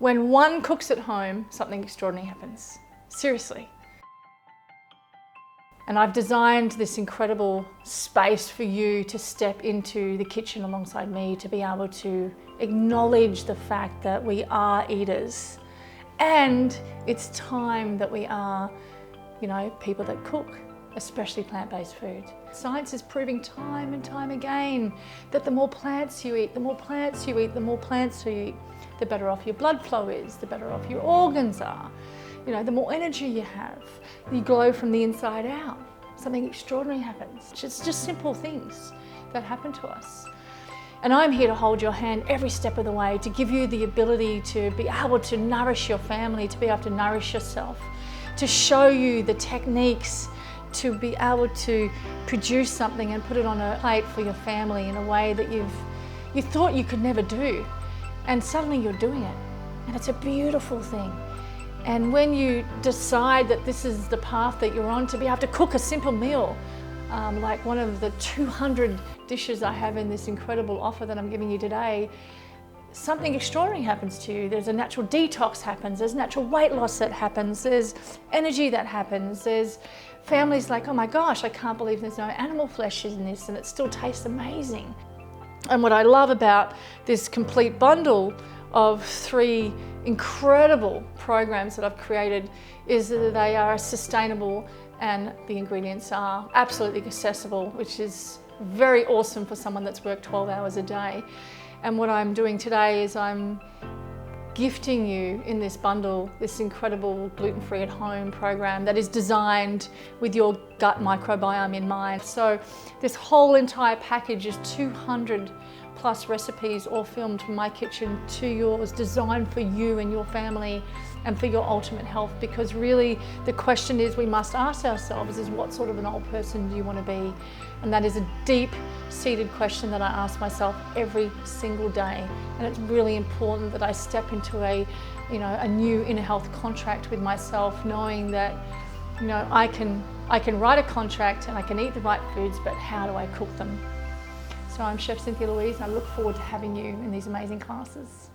When one cooks at home, something extraordinary happens. Seriously. And I've designed this incredible space for you to step into the kitchen alongside me, to be able to acknowledge the fact that we are eaters. And it's time that we are, people that cook, especially plant-based food. Science is proving time and time again that the more plants you eat, the more plants you eat, the more plants you eat, the better off your blood flow is, the better off your organs are. The more energy you have, you glow from the inside out. Something extraordinary happens. It's just simple things that happen to us. And I'm here to hold your hand every step of the way, to give you the ability to be able to nourish your family, to be able to nourish yourself, to show you the techniques to be able to produce something and put it on a plate for your family in a way that you thought you could never do. And suddenly you're doing it. And it's a beautiful thing. And when you decide that this is the path that you're on, to be able to cook a simple meal, like one of the 200 dishes I have in this incredible offer that I'm giving you today, something extraordinary happens to you. There's a natural detox happens, there's natural weight loss that happens, there's energy that happens, there's families like, oh my gosh, I can't believe there's no animal flesh in this and it still tastes amazing. And what I love about this complete bundle of 3 incredible programs that I've created is that they are sustainable and the ingredients are absolutely accessible, which is very awesome for someone that's worked 12 hours a day. And what I'm doing today is I'm gifting you in this bundle this incredible gluten-free at home program that is designed with your gut microbiome in mind. So this whole entire package is 200 plus recipes, all filmed from my kitchen to yours, designed for you and your family and for your ultimate health. Because really the question is we must ask ourselves is, what sort of an old person do you want to be? And that is a deep-seated question that I ask myself every single day. And it's really important that I step into a new inner health contract with myself, knowing that I can write a contract and I can eat the right foods, but how do I cook them? So I'm Chef Cynthia Louise, and I look forward to having you in these amazing classes.